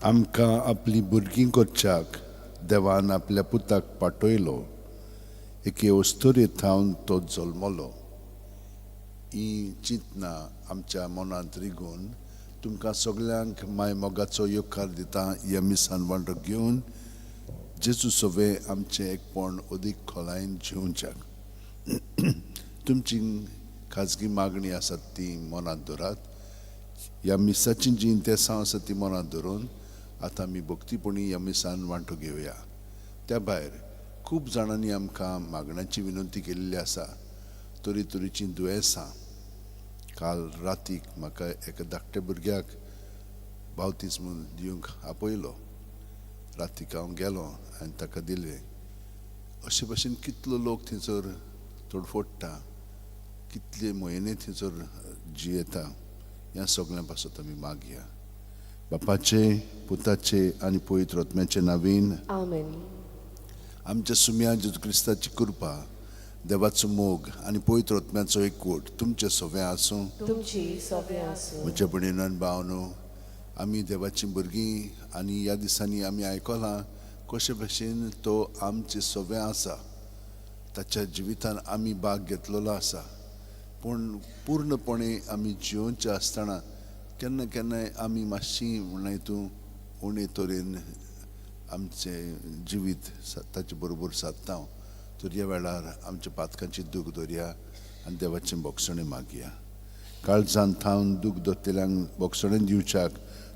आमकां आपली भुरगीं करच्याक देवान आपल्या पुताक पाठयलो. एके अस्तुरेत थावन तो जल्मलो. ही चिंतना आमच्या मनांत रिगून तुमकां सगळ्यांक मायमोगाचो येवकार दिता ह्या मिसान वांटो घेवन जेजू सवे आमचें एकपण अदीक खोलायेन जिवच्याक. तुमची खाजगी मागणी आसात ती मनांत दवरात. ह्या मिसाची जी इंतेसां आसा ती मनांत धरून आतां आमी भक्तीपणी ह्या मिसान वांटो घेवया. त्या भायर खूब जाणांनी आमकां मागण्याची विनंती केल्ली आसा. तरेतरेचीं दुयेंसां. काल रातीक म्हाका एका धाकट्या भुरग्याक बावतिस्म दिवंक आपयलो. रातीक हांव गेलो आनी ताका दिलें. अशे भाशेन कितलो लोक थंयसर तडफडटा, कितले म्हयने थंयसर जियेता, ह्या सगळ्यां पासत आमी मागया. बापाचे, पुताचे आनी पवित्र आत्म्याचे नांवीन आमेन. आमच्या सुम्या जेजू क्रिस्ताची कृपा, देवाचो मोग आनी पवित्र आत्म्याचो एकवट तुमचे सगळें आसूं. तुमची सगळें आसूं. म्हज्या भयणीनो आनी भावनो, आमी देवाचीं भुरगीं आनी ह्या दिसांनी आमी आयकलां कशे भशेन तो आमचे सगळें आसा. ताच्या जिवितान आमी भाग घेतलेलो आसा. पूण पूर्णपणे आमी जिवोवचे आसतना केन्ना केन्नाय आमी मातशी म्हणा हितून उणे तरेन आमचें जिवीत ताचे बरोबर सादता. तर ह्या वेळार आमच्या पातकांची दूख दवरया आनी देवाचें बोगसणें मागया. काळजान थावन दूख दोत्तेल्यांक बोगसणें दिवच्याक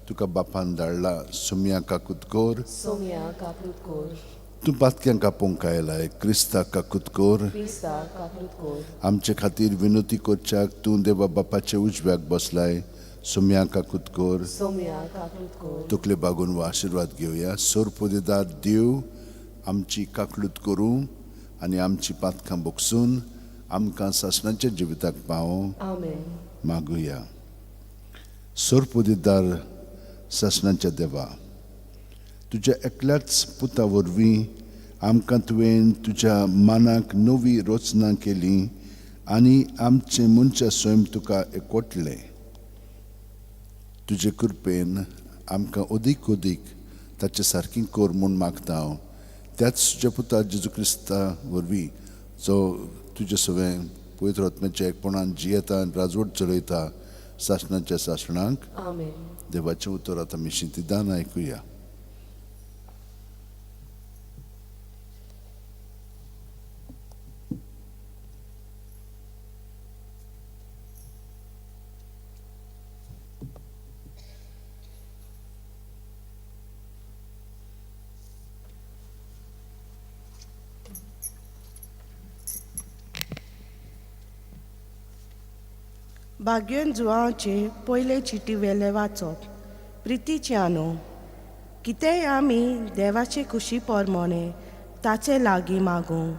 तुका बापान धाडला. सुम्या काकुतकोर, सोम्या काकृत कोर. तूं पातक्यांक आपोवंक आयलाय. क्रिस्ताक काकुतकोर. Crysta काकृत core. आमचे खातीर विनोती करच्याक तूं देवा बापाचे उजव्याक बसलाय. सुम्या काकुतकोर. सोम्या काकृत कोर. तकले बागून वो आशिर्वाद घेवया. सोरपोदेदार देव आमची काकलूत करूं आनी आमची पातकां बोगसून आमकां सासणाच्या जिविताक पावों. आमेन. मागुया. सोरपोदेदार सासणाच्या देवा, तुज्या एकल्याच पुता वरवीं आमकां तुवें तुज्या मनाक नवी रचना केली आनी आमचे मनशा स्वयं तुका एकवटले. तुजे कृपेन आमकां अदीक अदीक ताचे सारकी कर म्हूण मागता हांव. त्याच तुज्या पुता जेजू क्रिस्ता वरवीं जो तुजे सगळें पवित्र आत्म्याच्या एकपणान जियेता आनी राजवट चलयता सासणाच्या सासणांक. आमेन. देवाचें उतर आतां आमी शिंतिदान आयकुया. भाग्यन जुवांचे पयले चिटी वेले वाचप. प्रितीचे आनो, कितेंय आमी देवाचे खुशी पोरमोणे ताचे लागीं मागूं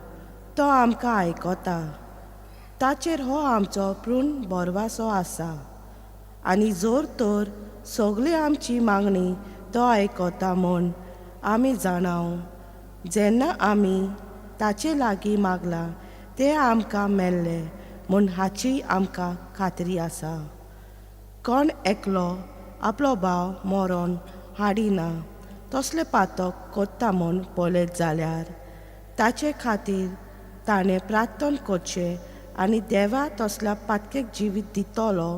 तो आमकां आयकोता. ताचेर हो आमचो पूर्ण बोरवासो आसा. आनी जोर तर सगळी आमची मागणी तो आयकोता म्हूण आमी जाणाव. जेन्ना आमी ताचे लागीं मागलां तें आमकां मेळ्ळें म्हूण हाची आमकां खात्री आसा. कोण एकलो आपलो भाव मरोन हाडिना तसले पातक कोत्ता म्हूण पळयत जाल्यार ताचे खातीर ताणें प्रार्थना करचें आनी देवा तसल्या पातकेक जिवीत दितलो.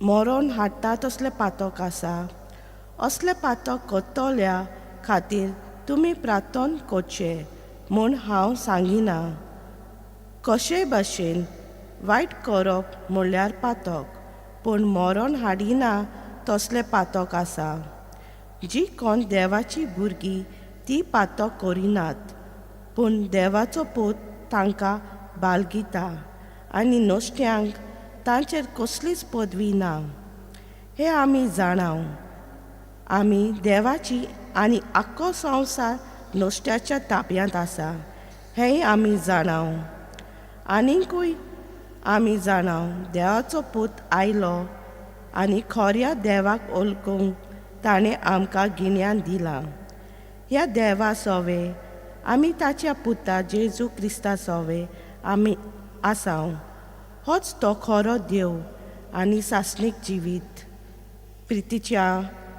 मरोन हाडटा तसले पातक आसा. असले पातक कोत्तोल्या खातीर तुमी प्रार्थना करचें म्हूण हांव सांगिना. कशेय भाशेन वायट करप म्हणल्यार पातक, पूण मरण हाडिना तसले पातक आसा. जी कोण देवाची भुरगीं ती पातक करिनात, पूण देवाचो पूत तांकां बालगिता आनी नोश्ट्यांक तांचेर कसलीच पदवी ना. हे आमी जाणाव. आमी देवाची आनी आख्खो संवसार नोश्ट्याच्या ताब्यांत आसा हेंय आमी जाणाव. आनीकूय आमी जाणाव देवाचो पूत आयलो आनी खोऱ्या देवाक ओळखूंक ताणें आमकां गिन्यान दिलां. ह्या देवा सोवे आमी ताच्या पुता जेजू क्रिस्ता सोवे आमी आसाव. होच तो खरो देव आनी सासणीक जिवीत. प्रितीच्या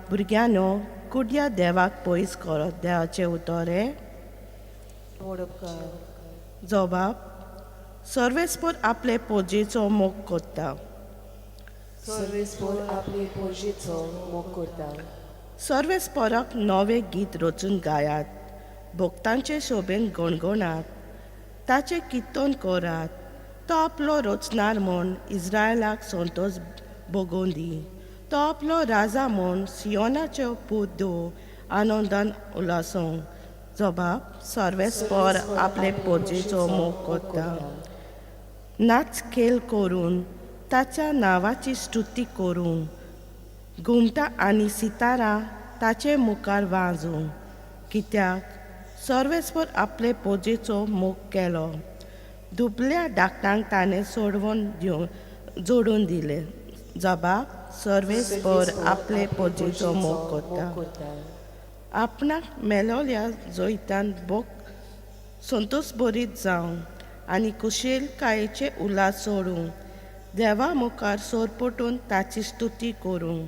भुरग्यानो कुडया देवाक पयस करत देवाचे उतोरे मोडपकार जबाब सर्वेस्पर आपले पोजेचो मोग कोत्ता सर्वेस्पर आपले पोजेचो मोग करता सर्वेस्पराक नवे गीत रचून गायात भक्तांचे शोभेन गणगणात ताचे किर्तन करात तो आपलो रचणार म्हूण इस्रायलाक संतोश भोगोवन दी तो आपलो राजा म्हूण सियोनाच्यो पूत दो आनंदान उलासों जबाब सर्वेस्पर आपले पोजेचो मोग कोत्ता नाच खेळ करून ताच्या नांवाची स्तुती करूं घुमटां आनी सितारा ताचे मुखार वाजूं कित्याक सर्वेस्पर आपले पोजेचो मोग केलो दुबल्या धाकट्यांक ताणें सोडवून जोडून दिले जबाब सर्वेस्पर आपले पोजेचो मोग कोत्ता आपणाक मेलोल्या जोयत्यान बोग संतोश भरीत जावं आनी कुशेलकायेचे उल्हास सोडूं देवा मुखार सोरपटून ताची स्तुती करूं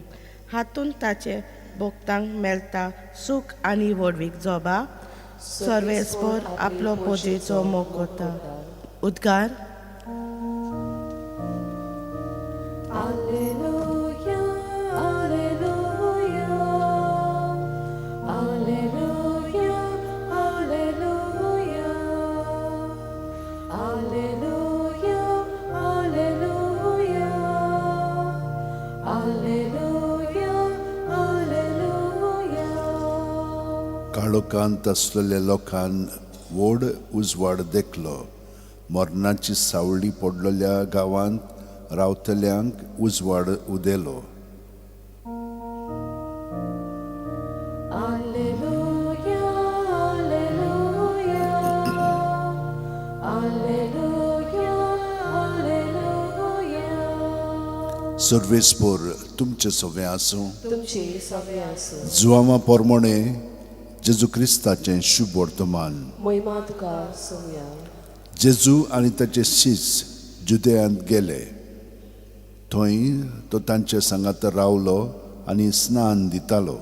हातूंत ताचे भक्तांक मेळटा सूख आनी व्हडवीक जबाब सर्वेस्पर आपलो पोजेचो मोग कोत्ता उद्गार Alleluia, Alleluia, Alleluia, Alleluia, Alleluia, Alleluia, Alleluia, Alleluia. काळोखांत असलेल्या लोकांन व्हड उजवाड देखलो मरणाची सावळी पडलेल्या गांवांत रावतल्यांक उजवाड उदेलो Alleluia, Alleluia, Alleluia, Alleluia. सर्वेस्पर तुमचे सवे आसूं तुमचे सवे आसूं जुवामा पोरमोणे जेजू क्रिस्ताचें शुभ वर्तमान महिमा तुका सोया जेजू आनी ताचे शिश्य जुदेयांत गेले थंय तो तांचे सांगात रावलो आनी स्नान दितालो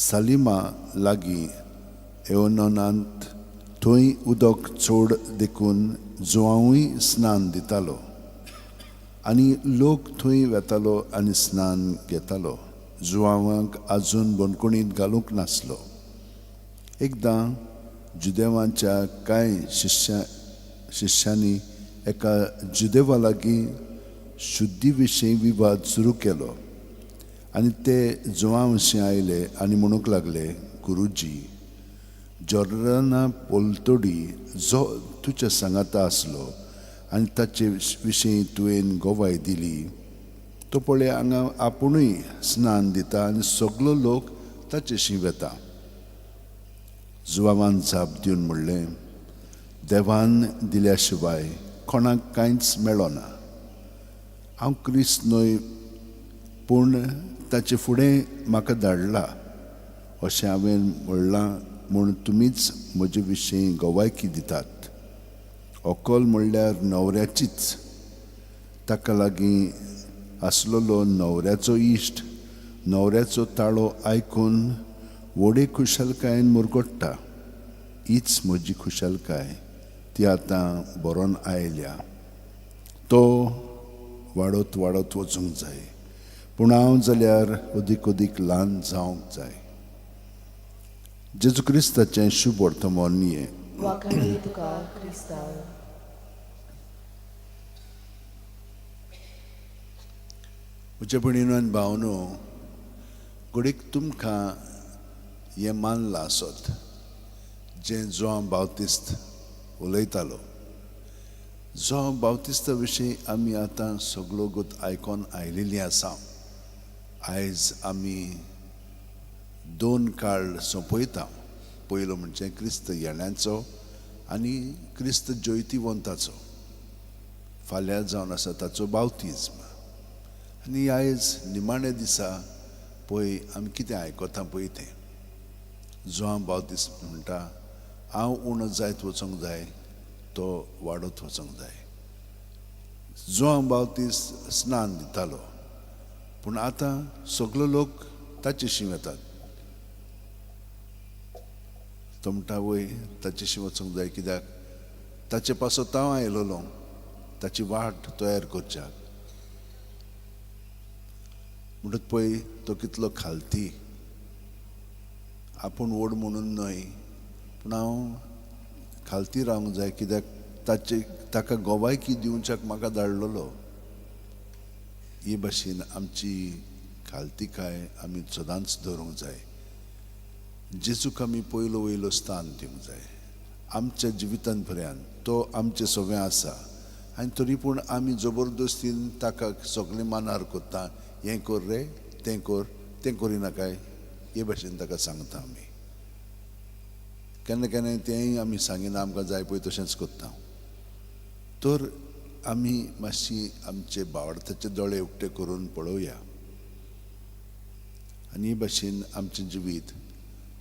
सालिमा लागीं एओनोनांत थंय उदक चोड देखून जुवांवूय स्नान दितालो आनी लोक थंय वेतालो आनी स्नान घेतालो जुवांवांक आजून बंदकुणींत घालूंक नासलो एकदां जुदेवांच्या कांय शिश्यांनी एका जुदेवा लागीं शुद्धी विशीं विवाद सुरू केलो आनी ते जुवां विशीं आयले आनी म्हणूंक लागले गुरुजी जॉर्डना पोलतोडी जो तुज्या सांगाता आसलो आनी ताचे विशीं तुवें गोवाय दिली तो पळय हांगा आपुणूय स्नान दिता आनी सगलो लोक ताचेशी वेता जुवावान जाप दिवन म्हणलें देवान दिल्या शिवाय कोणाक कांयच मेळना हांव क्रिस्त न्हय पूण ताचे फुडें म्हाका धाडला अशें हांवें म्हणलां म्हूण तुमीच म्हजे विशीं गोवायकी दितात व्हंकल म्हणल्यार न्हवऱ्याचीच ताका लागीं आसलेलो न्हवऱ्याचो इश्ट न्हवऱ्याचो ताळो आयकून व्हडे खुशालकायेन मुरगोडटा हीच म्हजी खुशालकाय ती आतां बरोवन आयल्या तो वाडत वाडत वचूंक जाय पूण हांव जाल्यार अदीक अदीक ल्हान जावंक जाय जेजू क्रिस्ताचें शुभ वर्तमान हे वाखाणी तुका क्रिस्ता म्हज्या भयणीनो आनी भावनो घडीक तुमकां हें मानलां आसत जें जोआन बावतिस्त उलयतालो जोआन बावतिस्ता विशीं आमी आतां सगळो गोत आयकोन आयलेलीं आसा आयज आमी दोन काळ सोंपयता पयलो म्हणजे क्रिस्त येण्याचो आनी क्रिस्त जैतिवंताचो फाल्यां जावन आसा ताचो बावतिज्म आनी आयज निमाणे दिसा पळय आमी कितें आयकता पळय तें जोआन बावतिस्ट म्हणटा हांव उणो जायत वचोंक जाय तो वाडत वचोंक जाय जोआन बावतिस्ट स्नान दितालो पूण आतां सगलो लोक ताचेशी येतात. तो म्हणटा वय ताचेशी वचूंक जाय, कित्याक ताचे पासो हांव आयलोलो ताची वाट तयार करच्याक. म्हणटत पळय तो कितलो खालती, आपूण व्हड म्हणून न्हय, पूण हांव खालती रावंक जाय, कित्याक ताका गोवायकी दिवच्याक म्हाका धाडलेलो. हे भाशेन आमची खालतीकाय आमी सदांच दवरूंक जाय. जेजूक आमी पयलो वयलो स्थान दिवंक जाय. आमच्या जिवितान पर्यंत तो आमचें सगळें आसा, आनी तरी पूण आमी जबरदस्तीन ताका सगळें मानार कोत्ता. हें कर रे, तें कर, तें करिनाकाय, हे भाशेन ताका सांगता आमी. केन्ना केन्ना तेंय आमी सांगिना, आमकां जाय पळय तशेंच कोत्ता. तर आमी मातशी आमचे भावार्थाचे दोळे उक्ते करून पळोवया, आनी हे भाशेन आमचें जिवीत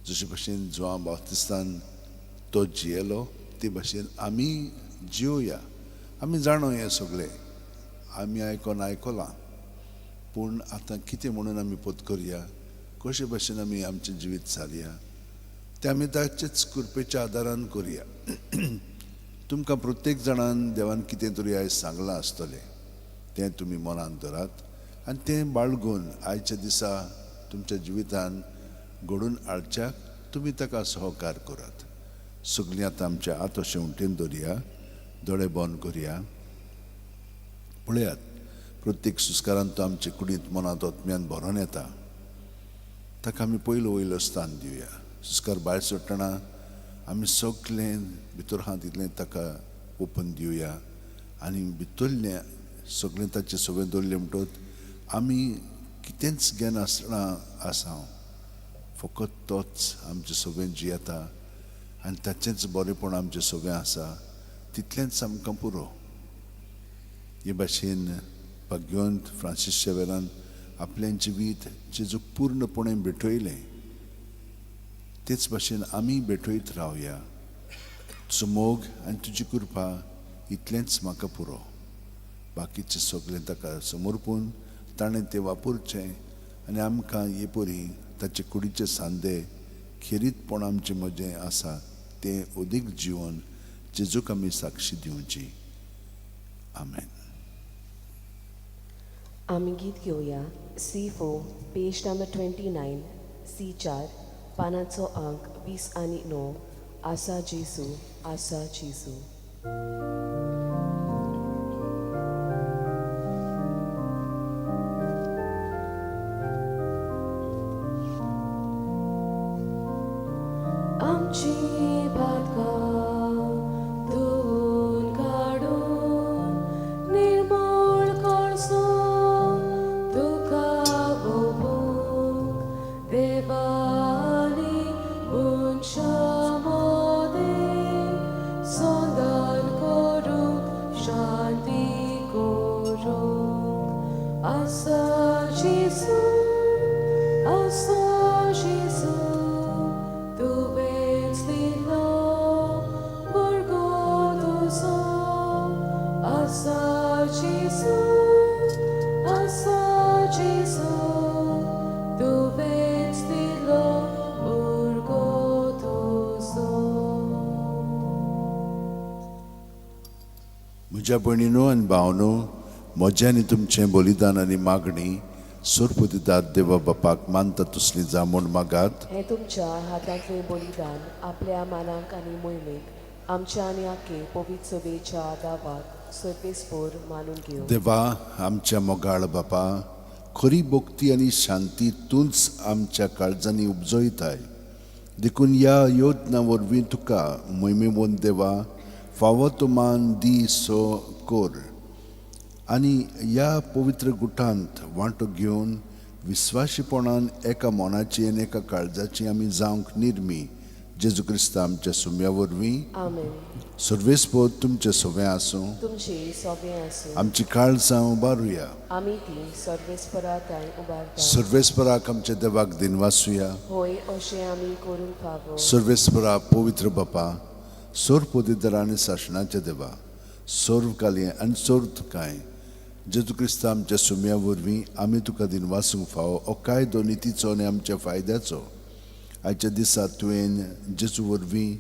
जशे भशेन जोआन बाप्तिस्तान तो जियेलो ते भाशेन आमी जियोया. आमी जाणो हें सगळें, आमी आयकलां, पूण आतां कितें म्हणून आमी पत्करया, कशे भाशेन आमी आमचें जिवीत सारया, तें आमी ताचेच कृपेच्या आदारान करया. तुमकां प्रत्येक जाणान देवान कितें तरी आयज सांगलां आसतलें, तें तुमी मनांत धरात आनी तें बाळगून आयच्या दिसा तुमच्या जिवितान घडून हाडच्याक तुमी ताका सहकार करात. सगळीं आतां आमच्या आतो शेवटेन दवरया, दोळे बंद करया. पळयात, प्रत्येक सुस्कारान तो आमचे कुडींत मनांत ओतम्यान भरोन येता, ताका आमी पयलो वयलो स्थान दिवया. सुस्कार भायर सरतना आमी सगळें भितर आहा तितलें ताका ओपन दिवया, आनी भितरलें सगळें ताचें सगळें दवरलें म्हणटच आमी कितेंच घेनासतना आसा, फकत तोच आमचें सगळें जियेता आनी ताचेंच बरेंपण आमचें सगळें आसा, तितलेंच आमकां पुरो. हे भाशेन भाग्यवंत फ्रांसीस शेवेरान आपलें जिवीत जेजूक पूर्णपणे भेटयलें, तेच भाशेन आमी भेटयत रावया. तुजो मोग आनी तुजी कृपा इतलेंच म्हाका पुरो. बाकीचें सगळें ताका समर्पून ताणें तें वापरचें आनी आमकां हे परी ताचे कुडीचे सांदे खेरीतपण आमचें मजें आसा तें अदीक जिवन जेजूक आमी साक्षी दिवची. आमेन. आमी गीत घेवया C4 पेज नंबर 29, C4 पानाचो अंक 20 आनी 9. आसा जेजू, आसा जेजू. आमची पातकां धुवून काडून निर्मळ कळसून तुका ओपूंक देवानी उंचा मोदें सोदन करूंक शांती करूंक. आसा जेजू, आसा जेजू, तुवेंच दिलो वर्गो तुजो. आसा जेजू, आसा जेजू, तुवेंच दिलो वर्गो तुजो. म्हज्या भयणीनो आनी भावनो, म्हजें आनी तुमचें बलिदान आनी मागणी सोरपतीतात देवा बापाक मानता तसली जा म्हूण मागात. हें तुमच्या हातांतलें बलिदान आपल्या मानांक आनी मोहिमेक आमच्या आनी आखे पवित्र सभेच्या दावाक सर्वेस्पोर मानून घेवं. देवा आमच्या मोगाळ बापा, खरी भक्ती आनी शांती तूंच आमच्या काळजांनी उपजयताय. देखून ह्या योजना वरवीं तुका मोहिमेवंत देवा फावो तो मान दी सो कर, आनी ह्या पवित्र गुटांत वांटो घेवन विस्वाशीपणान एका मोनाची आनी एका काळजाची आमी जावंक निर्मी जेजू क्रिस्त आमच्या सुम्या वरवीं. आमेन. सर्वेस्पोर तुमचें सगळें आसूं, तुमचें सगळें आसूं. आमची काळजां उबारुया. आमी ती सर्वेस्पराताय उबारता. सर्वेस्पराक आमच्या देवाक दिनवासुया. होय, अशें आमी करूंक फावो. सर्वेस्परा पवित्र बापा, सोर पदवीधर आनी शासनाचे देवा, सोर्वकालीन आनी सोर्तकाय जेजू क्रिस्त आमच्या सुम्या वरवीं आमी तुका दिनवासूंक फावो हो कायदो नितीचो आनी आमच्या फायद्याचो. आयच्या दिसा तुवें जेजू वरवीं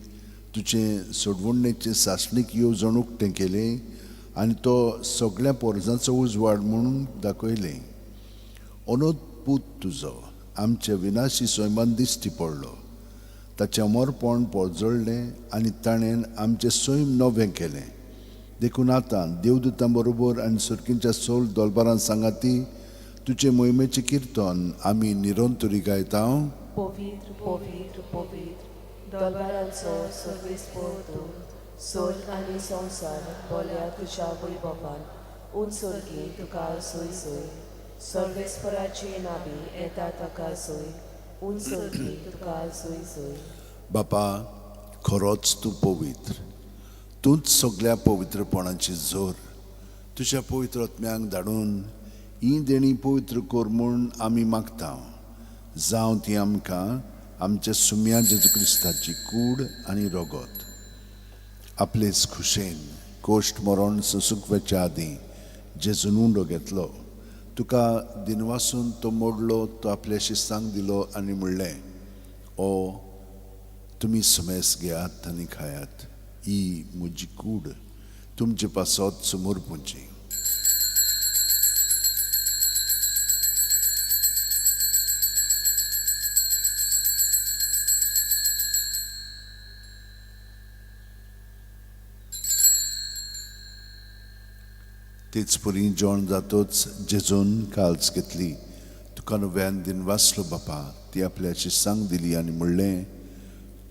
तुजें सोडवणेचें सासणीक येवजण उक्तें केलें आनी तो सगळ्या पोरजांचो उजवाड म्हणून दाखयलें. अनोद पूत तुजो आमच्या विनाशी सैमान दिश्टी पडलो. ताचें अमरपण पोळजळ्ळें आनी ताणें आमचें सैम नवें केलें. देखून आतां देवदूतां बरोबर आनी सुरकींच्या सोल दोलबारां सांगाती तुजे मोहिमेचें किर्तन आमी निरंतरी गायता. पवित्र पवित्र पवित्र दोलबारांचो सर्वेस्पर तूं, स्वर्ग आनी संवसार बोल्या तुज्या वैभवान उंचोरगी तुका सोय सोय. सर्वेस्पराची नाबी येता ताका सोय, उंचोरगी तुका सोय सोय. बापा, खरोच तूं पवित्र. तूंच सगळ्या पवित्रपणाची जोर. तुज्या पवित्र आत्म्यांक धाडून ही देणी पवित्र कोर म्हूण आमी मागता. जावं ती आमकां आमच्या सुम्या जेजू क्रिस्ताची कूड आनी रगत. आपलेच खुशेन कोश्ट मरण सुसुकवेच्या आदीं जेजून उंडो घेतलो. तुका दिनवासून तो मोडलो, तो आपल्या शिस्तांक दिलो आनी म्हणलें, ओ तुमी सुमेस घेयात आनी खायात. ही म्हजी कूड तुमचे पासत समोर पुंची. तेच परी जेवण जातोच जेजून काल्स घेतली. तुका नव्यान दिनवासलो बापा. ती आपल्या शिस्तांक दिली आनी म्हणलें,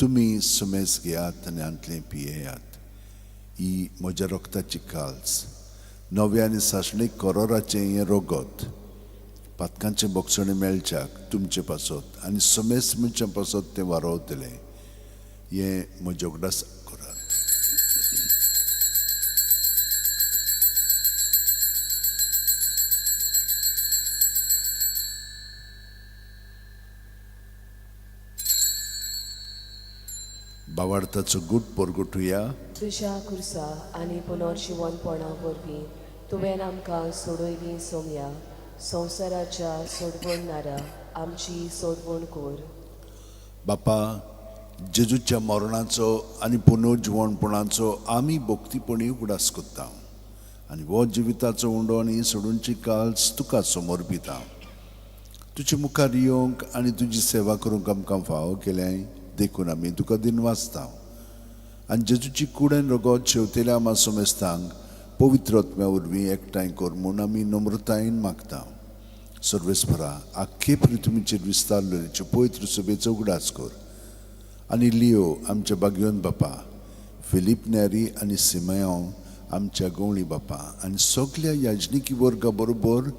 तुमी सुमेस घेयात आनी आंतलें पियेयात. ही म्हज्या रोगताची काल्स, नव्या आनी सासणीक करोराचें हें रगत. पातकांचे बोगसणे मेळच्याक तुमचे पासत आनी सुमेस मनशां पासत तें वारोवतलें. हें म्हजे उगडास करात. बावार्थाचो गूट परगटुया. तुज्या कुर्सा आनी पुनर्जिवनपणा वरवीं तुवें आमकां सोडयली सोम्या. संवसाराच्या सोडवणारा आमची सोडवण कोर. बापा, जेजूच्या मरणाचो आनी पुनर्जिवनपणाचो आमी भोक्तीपणी उगडास कोत्ता आनी हो जिविताचो उंडो आनी सोडूंची काल्स तुका समोर पिता. तुजे मुखार येवंक आनी तुजी सेवा करूंक आमकां फावो केलें. देखून आमी तुका दिनवासता आनी जेजूची कुडेन रगत शेवतेल्या आमा सोमेस्तांक पवित्र आत्म्या वरवीं एकठांय कर म्हूण आमी नम्रतायेन मागता. सर्वेस्परा, आख्खे पृथ्वीचेर विस्तारलेल्यो पवित्र सभेचो उगडास कर. आनी लियो आमच्या बागयोन बापा, फिलीप नॅरी आनी सिमयोन आमच्या गवळी बापा आनी सगळ्या याजनिकी वर्गा बरोबर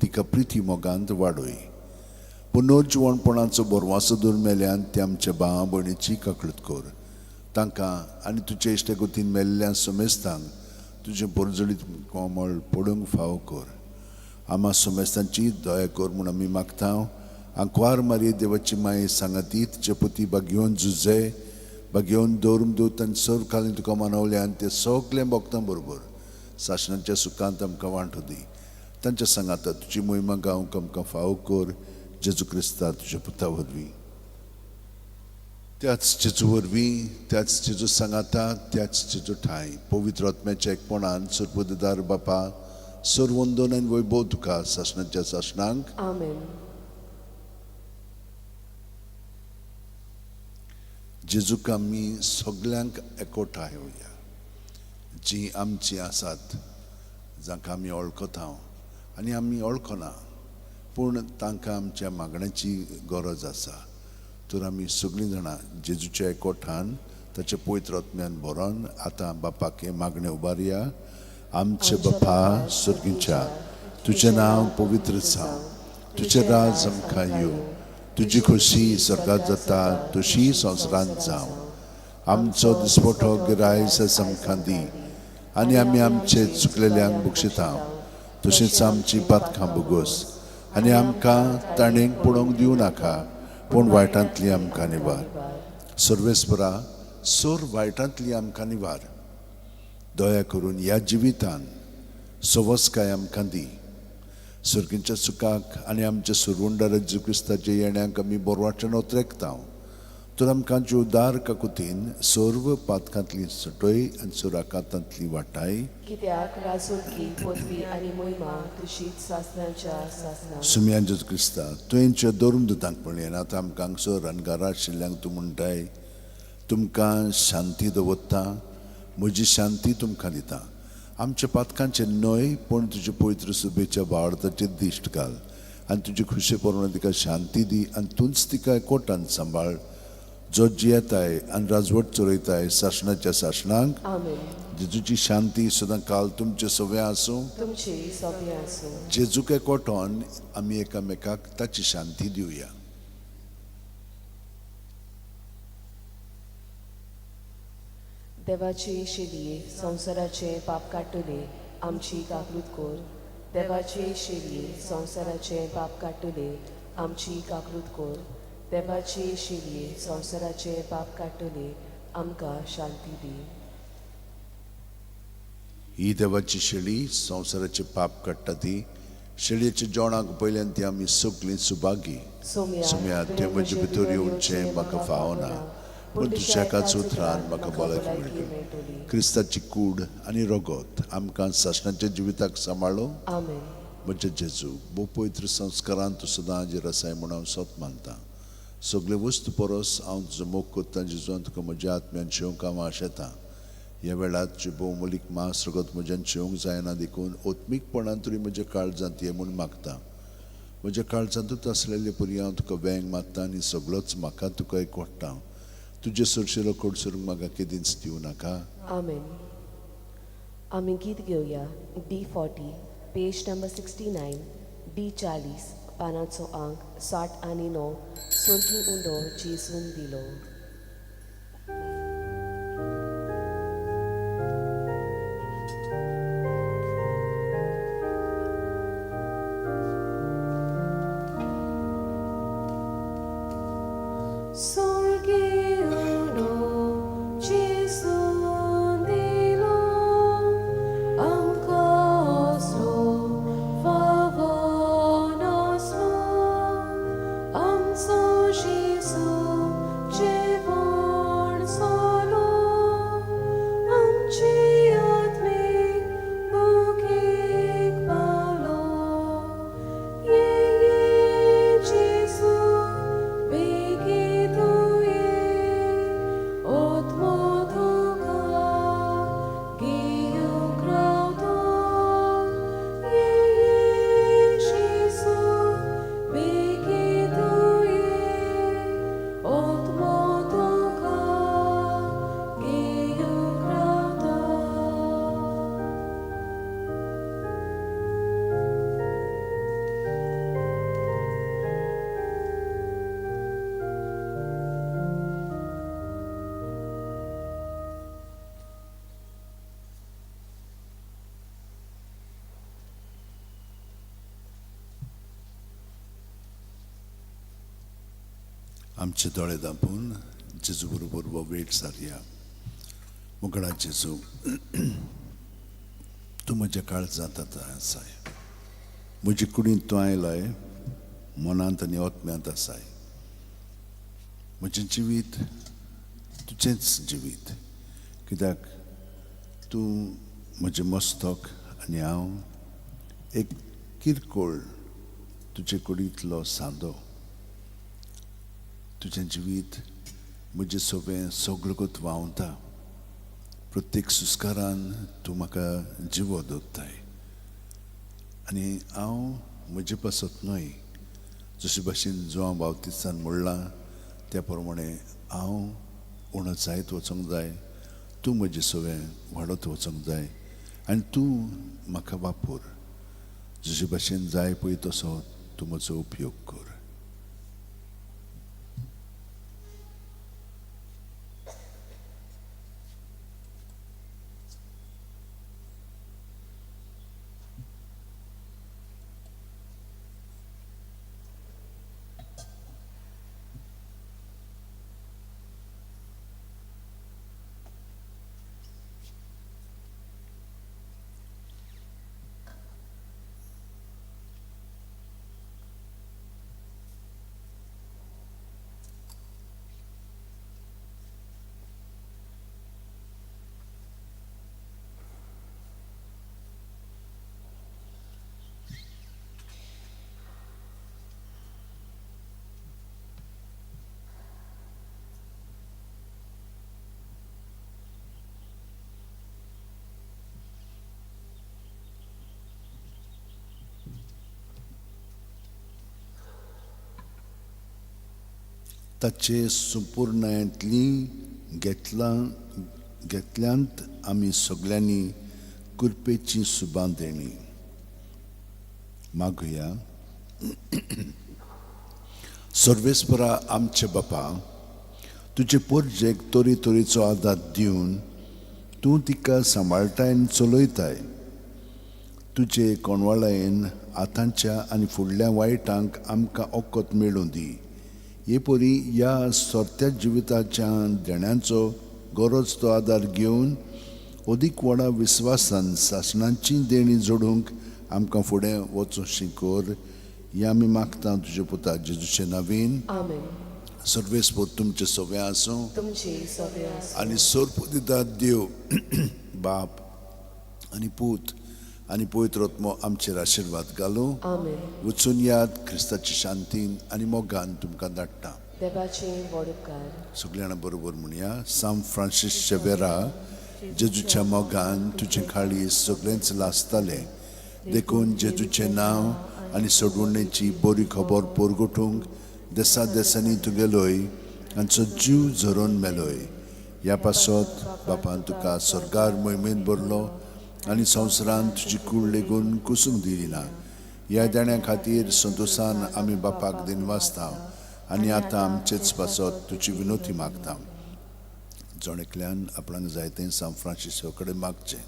तिका प्रिती मोगांत वाडय. पुनर्जिवनपणाचो बोरवासो दवर मेल्यान ते आमच्या भावा भयणीची काकळूत कर. तांकां आनी तुजे इश्टेगोतीन मेल्ल्या सोमेस्तांक तुजें परजळीत कोमळ पडूंक फावो कर. आमा सोमेस्तांची दया कर म्हूण आमी मागता. आंकवार मारये देवाची माये सांगाती तिचे पती बागयोन झुजे बागयोन दौरमदूत आनी सर्व कालीन तुका मानवल्यान ते सगळ्या भक्तां बरोबर सासणाच्या सुखांत आमकां वांटो दी. तांच्या सांगाता तुजी मोहिमा गावंक आमकां फावो कर. जेजू क्रिस्ता तुज्या पुता वरवीं. त्याच जेजू वरवीं, त्याच जेजू सांगाता, त्याच जेजू ठाय पवित्र आत्म्याच्या एकपणान सर्वोददार बापा, सर्वंदन आनी वैभव तुका सासणाच्या सासणांक. आमेन. जेजूक आमी सगळ्यांक एकवटाय होया. जी आमची आसात, जांकां आमी वळखता आनी आमी वळखना, पूण तांकां आमच्या मागण्याची गरज आसा. तर आमी सगळीं जाणां जेजूच्या एकवठान ताच्या पवित्र आत्म्यान भरोन आतां बापाक हे मागणे उबारया. आमचे बापा सुर्गीच्या, तुजें नांव पवित्र जावं, तुजें राज आमकां येवं, तुजी खोशी स्वर्गांत जाता तशी संवसारांत जावं. आमचो दिसपटो गिरायस आमकां दी आनी आमी आमचे चुकलेल्यांक बक्षिता तशेंच आमची पातकां बोगोस आनी आमकां ताणेंक पडोवंक दिवं नाका, पूण वायटांतली आमकां निवार. सर्वेस्परा, सोर वायटांतली आमकां निवार. दया करून ह्या जिवितान सवस काय आमकां दी. सर्गींच्या सुखाक आनी आमच्या सुरवंडा जेजू क्रिस्ताच्या येण्याक आमी बोरवाटन उतरेकता. तर आमकां जीवदार काकुतीन सर्व पातकांतली सटय आनी सुराकांतांतली वाटाय. कित्याक राजवंती पदवी आनी मोहिमा तुशीच सासणांच्या सासणां. सुम्यान जेजू क्रिस्ता तुवेंच्या दोरून दुतांक पळयन आतां आमकां हांगसर अनगारा आशिल्ल्यांक तूं म्हणटाय तुमकां शांती दवरता, म्हजी शांती तुमकां दिता. आमच्या पातकांचे न्हय पूण तुजे पवित्र सुबेच्या वावरताचेर दिश्ट घाल आनी तुजी खुशी परोवन तिका शांती दी आनी तूंच तिका एकवटान सांबाळ. जो जियेताय आनी राजवट चलयताय शासनाच्या शासनाक. आमेन. जेजूची शांती सदां काल तुमचे सगळे आसूं. तुमची सोबी आसूं. जेजूक एकवटोन आमी एकामेकाक ताची शांती दिवया. देवाचे शेलये संवसाराचे पाप काडटले आमची काकूत कोर. देवाचे शेलये संवसाराचे पाप काडटले आमची काकूत कोर. देवाचे शेलये संवसाराचे पाप काडटले आमकां शांती दी. ही देवाची शेळी संवसाराचे पाप काडटा ती. शेळयेच्या जेवणाक पयल्यान ती आमी सगळीं सुभागी. सुम्या ते म्हजे भितर येवचें म्हाका फावना पूण तुज्या एकाच उतरान म्हाका भलायकी मेळटली. क्रिस्ताची कूड आनी रगत आमकां शासनाच्या जिविताक सांबाळो. आमेन. म्हजे जेजू भोव पवित्र संस्कारान तूं सदां हाजीर आसाय म्हूण हांव सोत मानतां. सगळे वस्तू परस हांव तुजो मोग करतां जेजून तुका म्हज्या आत्म्यान शेवंक हांव आशेतां. ह्या वेळार तुजे भोवमोलीक मास रगत म्हज्यान शेवंक जायना देखून ओत्मीकपणान तरी म्हज्या काळजांत ये म्हूण मागता. म्हज्या काळजांतूच आसलेले परी हांव तुका वेंग मागता आनी सगळोच म्हाका तुका एकवडटा. तुजे सुरशेलो कोडसरूंक म्हाका केदींच दिवं नाका. आमेन. आमी गीत घेवया D40 पेज नंबर 69 D40 पानाचो अंक 60 आनी 9 सोर्गीं उंडो जेसून दिलो. आमचे दोळे धांपून जेजू बरोबर वो वेट सारया. मुगडा जेजू तूं म्हज्या काळजांत आसाय. म्हजे कुडींत तूं आयलाय, मनांत आनी ओत्म्यांत आसाय. म्हजें जिवीत तुजेंच जिवीत. कित्याक तूं म्हजें मस्तक आनी हांव एक किरकोळ तुजे कुडींतलो सांदो. तुजें जिवीत म्हजें सगळगत व्हांवता. प्रत्येक सुस्कारान तूं म्हाका जिवो दवरताय आनी हांव म्हजे पासत न्हय. जशे भाशेन जो हांव बावतिस्तान म्हणलां त्या प्रमाणे हांव उणो जायत वचोंक जाय. तूं म्हजें सगळें वाडत वचोंक जाय आनी तूं म्हाका वापर. जशे भाशेन जाय पळय तसो तूं म्हजो उपयोग कर. ताचे संपूर्णतली घेतल्यांत आमी सगळ्यांनी कृपेची सुबां देणी मागुया. सर्वेस्परा आमचे बापा, तुजे पोरजेक तोरी तोरीचो आदार दिवन तूं तिका सांबाळटाय आनी चलयताय. तुजे कोणवाळायेन आतांच्या आनी फुडल्या वायटांक आमकां ओकोत मेळूं दी. हे परी ह्या सोरत्या जिविताच्या देण्यांचो गरज तो आदार घेवन अदीक व्हडा विस्वासान सासणांची देणी जोडूंक आमकां फुडें वचूंशी कोर. हें आमी मागता तुजे पुता जेजूचे नांवान. आमेन. सर्वेस्पर तुमचे सगळे आसूं तुमचे सगळे आसूं. आनी सोर्प दिता देव बाप आनी पूत आनी पवित्र आत्मो आमचेर आशिर्वाद घालूं. आमेन. वचून याद क्रिस्ताची शांतीन आनी मोगान तुमकां धाडटा. देवाचे व्हड उपकार. सगळीं जाणां बरोबर म्हणया. सांत फ्रांसीस शेवेरा, जेजूच्या मोगान तुजें काळीज सगळेंच लासतालें. देखून जेजूचें नांव आनी सोडवणेची बरी खबर परगटूंक देसा देसांनी तुगेलोय आनी जीव झरोवन मेलोय. ह्या पासत बापान तुका सरकार मोहिमेंत भरलो आनी संवसारान तुजी कूड लेगून कुसूंक दिली ना. ह्या देण्या खातीर संतोशान आमी बापाक दिनवासता आनी आतां आमचेच पासत तुजी विनोती मागता. जोणेकल्यान आपणाक जाय तें सांत फ्रांसिसा कडेन मागचें.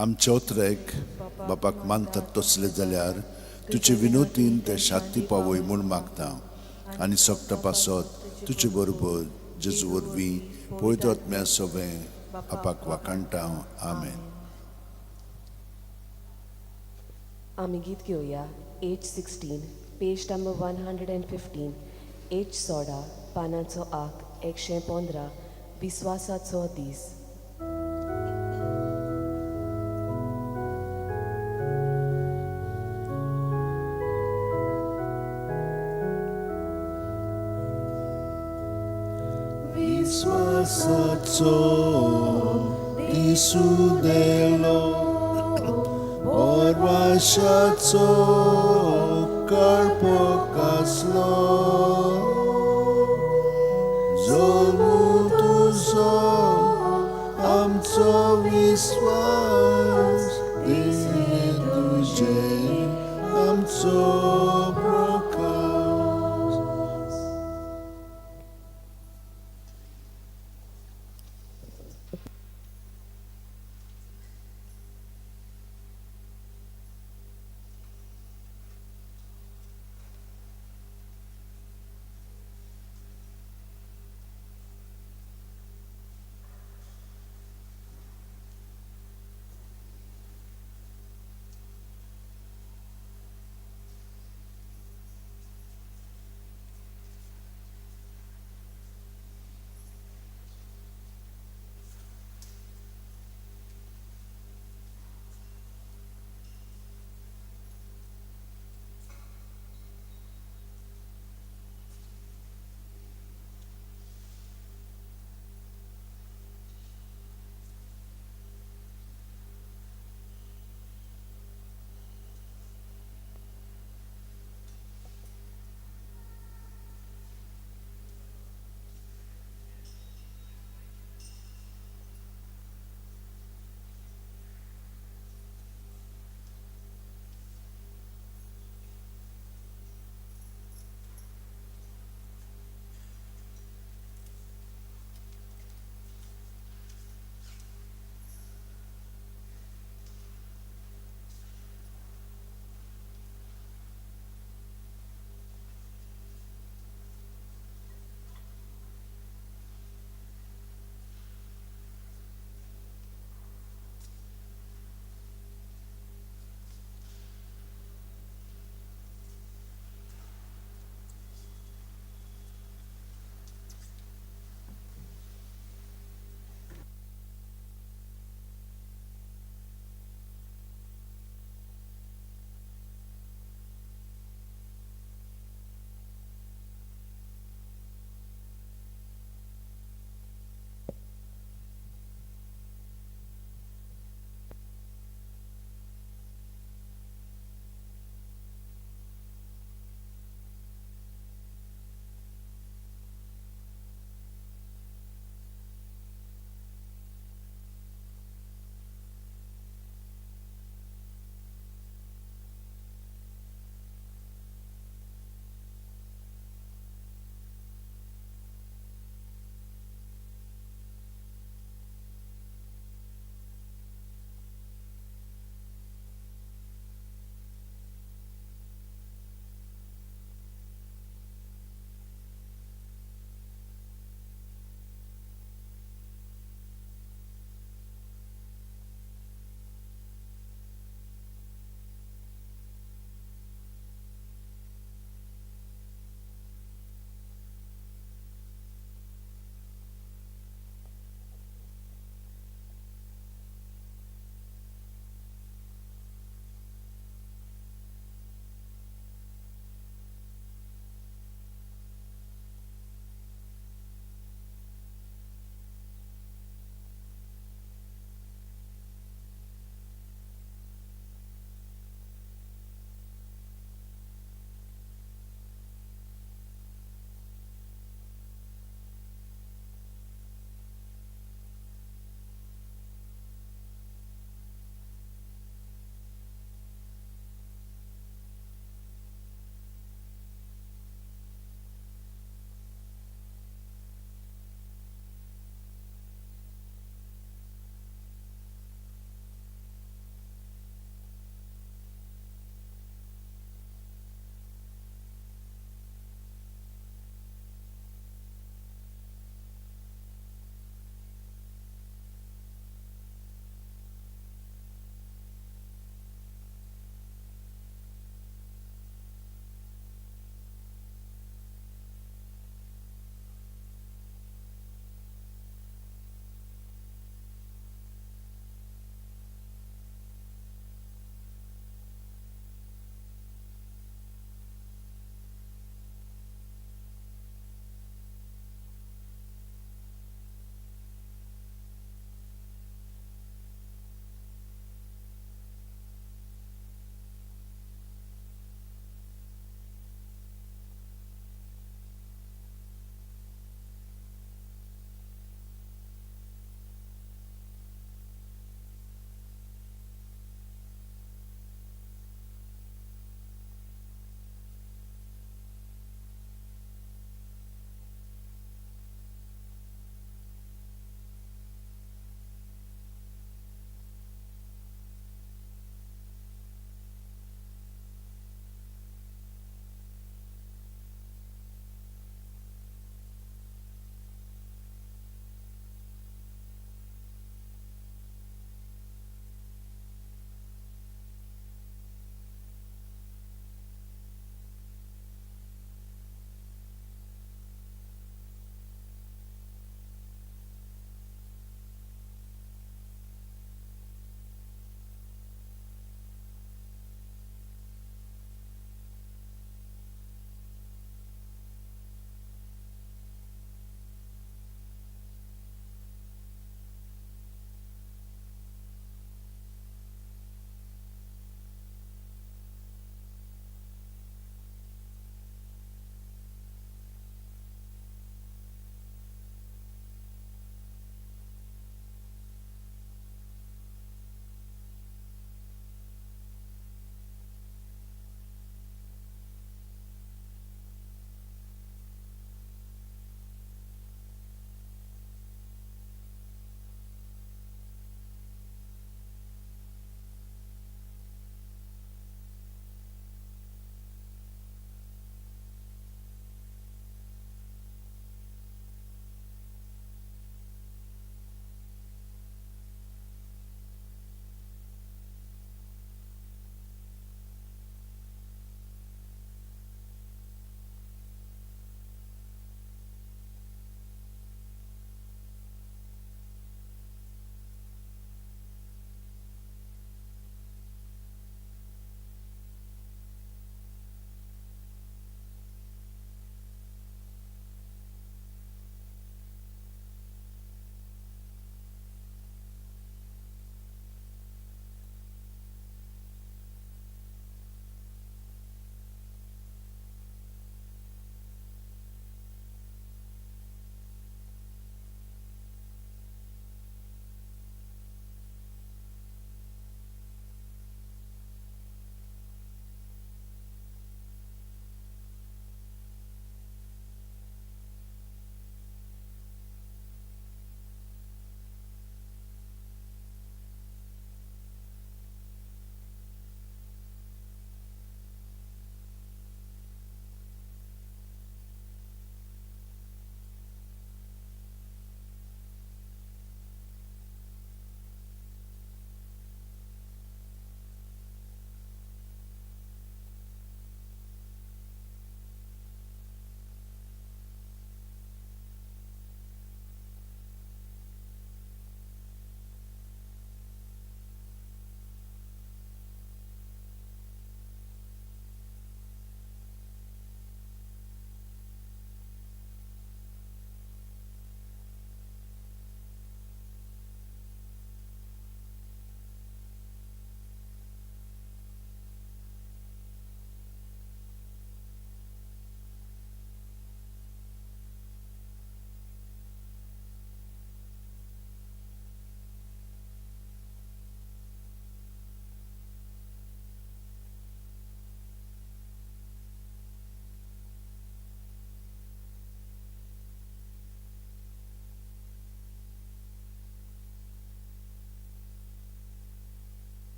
आमच्या उतरेक बापाक मानतात तसले जाल्यार तुजे विनोतीन ते शांती पावय म्हूण मागता. आनी सगटा पासत तुजे बरोबर जेजू वरवीं पवित्र आत्म्या सवें बापाक वाकाणटा. आमेन. आमी गीत घेवया. एज 16, पेज नंबर 115, एज सोडा, पानांचो आक 115, विस्वासाचो दीस. विश्वासाचो दिसुदेलो परवाशाचो कळपक आसलो. जल्म तुजो आमचो विश्वास तुजे आमचो